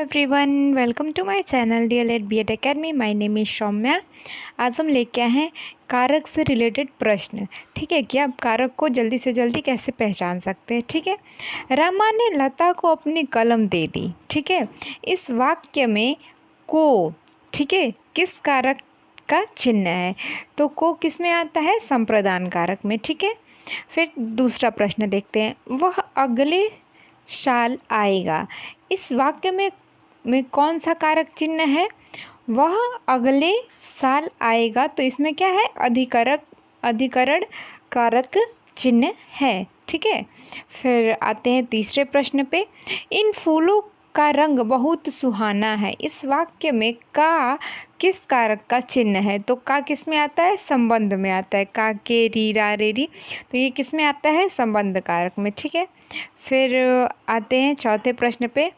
Everyone, welcome to my channel DElEd BEd academy. My name is Saumya. आज हम लेके आए हैं कारक से रिलेटेड प्रश्न। ठीक है, कि आप कारक को जल्दी से जल्दी कैसे पहचान सकते हैं। ठीक है, रमा ने लता को अपनी कलम दे दी। ठीक है, इस वाक्य में को, ठीक है, किस कारक का चिन्ह है? तो को किस में आता है? संप्रदान कारक में। ठीक है, फिर दूसरा प्रश्न देखते हैं। वह अगले साल आएगा, इस वाक्य में कौन सा कारक चिन्ह है? वह अगले साल आएगा, तो इसमें क्या है? अधिकरण कारक चिन्ह है। ठीक है, फिर आते हैं तीसरे प्रश्न पे। इन फूलों का रंग बहुत सुहाना है, इस वाक्य में का किस कारक का चिन्ह है? तो का किस में आता है? संबंध में आता है। का के री रा रे री, तो ये किस में आता है? संबंध कारक में। ठीक है, फिर आते हैं चौथे प्रश्न पे।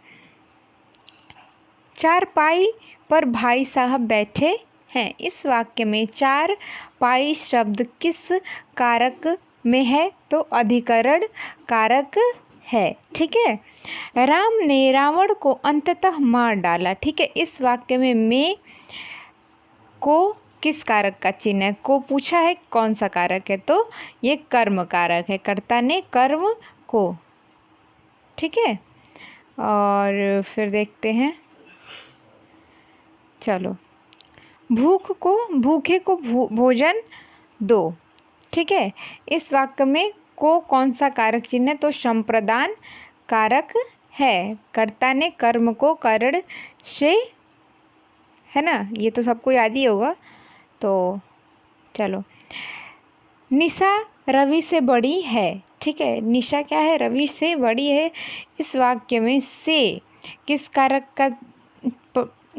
चारपाई पर भाई साहब बैठे हैं, इस वाक्य में चारपाई शब्द किस कारक में है? तो अधिकरण कारक है। ठीक है, राम ने रावण को अंततः मार डाला। ठीक है, इस वाक्य में को किस कारक का चिन्ह है? को पूछा है, कौन सा कारक है? तो ये कर्म कारक है, कर्ता ने कर्म को। ठीक है, और फिर देखते हैं, चलो, भूखे को भोजन दो। ठीक है, इस वाक्य में को कौन सा कारक चिन्ह है? तो संप्रदान कारक है, कर्ता ने कर्म को करण से, है ना, ये तो सबको याद ही होगा। तो चलो, निशा रवि से बड़ी है। ठीक है, निशा क्या है? रवि से बड़ी है, इस वाक्य में से किस कारक का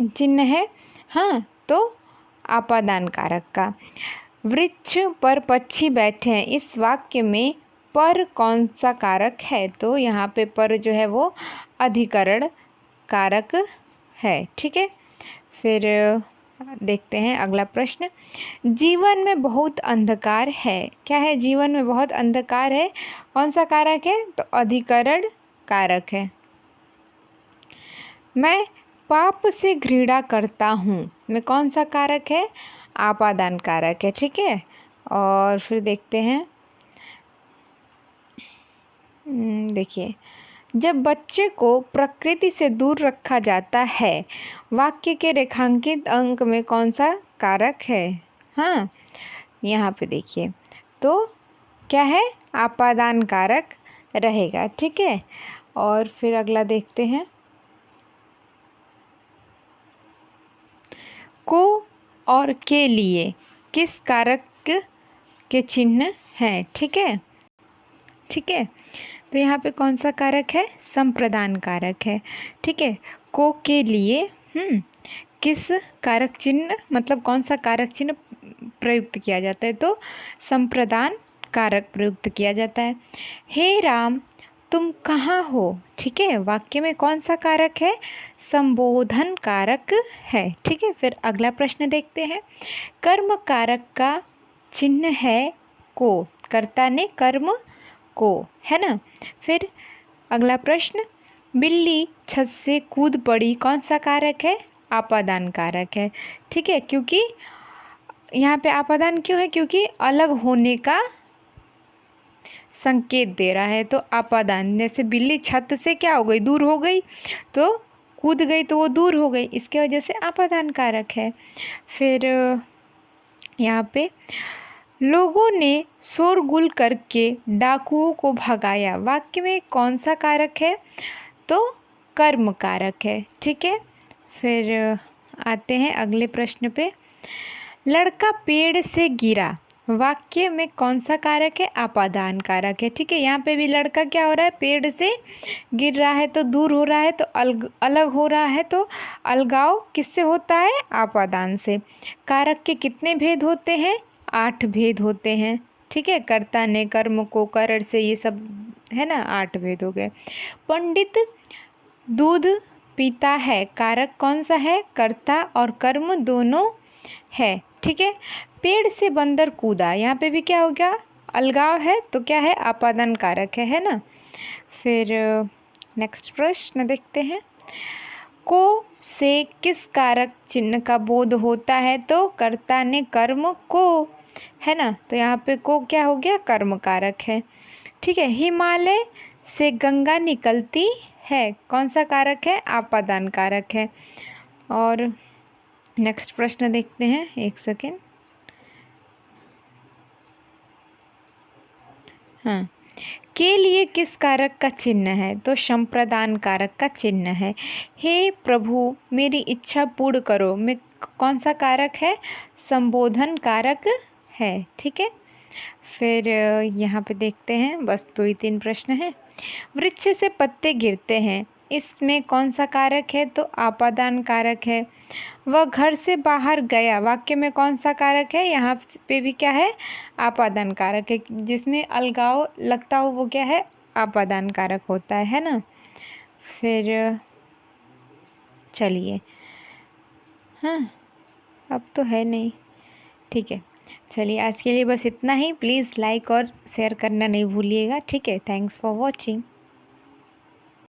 चिन्ह है? हाँ, तो आपादान कारक का। वृक्ष पर पक्षी बैठे हैं, इस वाक्य में पर कौन सा कारक है? तो यहाँ पे पर जो है वो अधिकरण कारक है। ठीक है, फिर देखते हैं अगला प्रश्न। जीवन में बहुत अंधकार है, क्या है? जीवन में बहुत अंधकार है, कौन सा कारक है? तो अधिकरण कारक है। मैं पाप से घृणा करता हूँ, में कौन सा कारक है? आपादान कारक है। ठीक है, और फिर देखते हैं, देखिए, जब बच्चे को प्रकृति से दूर रखा जाता है, वाक्य के रेखांकित अंक में कौन सा कारक है? हाँ, यहाँ पे देखिए, तो क्या है? आपादान कारक रहेगा। ठीक है, और फिर अगला देखते हैं, को और के लिए किस कारक के चिन्ह हैं? ठीक है, ठीक है, तो यहाँ पे कौन सा कारक है? संप्रदान कारक है। ठीक है, को के लिए किस कारक चिन्ह, मतलब कौन सा कारक चिन्ह प्रयुक्त किया जाता है? तो संप्रदान कारक प्रयुक्त किया जाता है। हे राम, तुम कहाँ हो? ठीक है, वाक्य में कौन सा कारक है? संबोधन कारक है। ठीक है, फिर अगला प्रश्न देखते हैं। कर्म कारक का चिन्ह है को, कर्ता ने कर्म को, है ना। फिर अगला प्रश्न, बिल्ली छत से कूद पड़ी, कौन सा कारक है? आपादान कारक है। ठीक है, क्योंकि यहाँ पे आपादान क्यों है? क्योंकि अलग होने का संकेत दे रहा है, तो आपादान। जैसे बिल्ली छत से क्या हो गई? दूर हो गई, तो कूद गई तो वो दूर हो गई, इसके वजह से आपादान कारक है। फिर यहाँ पे लोगों ने शोरगुल करके डाकुओं को भगाया, वाक्य में कौन सा कारक है? तो कर्म कारक है। ठीक है, फिर आते हैं अगले प्रश्न पे। लड़का पेड़ से गिरा, वाक्य में कौन सा कारक है? आपादान कारक है। ठीक है, यहाँ पे भी लड़का क्या हो रहा है? पेड़ से गिर रहा है, तो दूर हो रहा है, तो अलग हो रहा है, तो अलगाव किससे होता है? आपादान से। कारक के कितने भेद होते हैं? 8 भेद होते हैं। ठीक है, कर्ता ने कर्म को करण से, ये सब है ना, 8 भेद हो गए। पंडित दूध पीता है, कारक कौन सा है? कर्ता और कर्म दोनों है। ठीक है, पेड़ से बंदर कूदा, यहाँ पे भी क्या हो गया? अलगाव है, तो क्या है? आपादान कारक है ना। फिर नेक्स्ट प्रश्न देखते हैं। को से किस कारक चिन्ह का बोध होता है? तो कर्ता ने कर्म को, है ना। तो यहाँ पे को क्या हो गया? कर्म कारक है। ठीक है। हिमालय से गंगा निकलती है, कौन सा कारक है? आपादान कारक है। और नेक्स्ट प्रश्न देखते हैं, एक सेकेंड। हाँ, के लिए किस कारक का चिन्ह है? तो संप्रदान कारक का चिन्ह है। हे प्रभु मेरी इच्छा पूर्ण करो में कौन सा कारक है? संबोधन कारक है। ठीक है। फिर यहाँ पे देखते हैं, बस 2 ही 3 प्रश्न हैं। वृक्ष से पत्ते गिरते हैं, इसमें कौन सा कारक है? तो आपादान कारक है। वह घर से बाहर गया, वाक्य में कौन सा कारक है? यहाँ पे भी क्या है? आपादान कारक है। जिसमें अलगाव लगता हो वो क्या है? आपादान कारक होता है ना। फिर चलिए, हाँ अब तो है नहीं। ठीक है, चलिए आज के लिए बस इतना ही। प्लीज़ लाइक और शेयर करना नहीं भूलिएगा। ठीक है, थैंक्स फॉर वॉचिंग।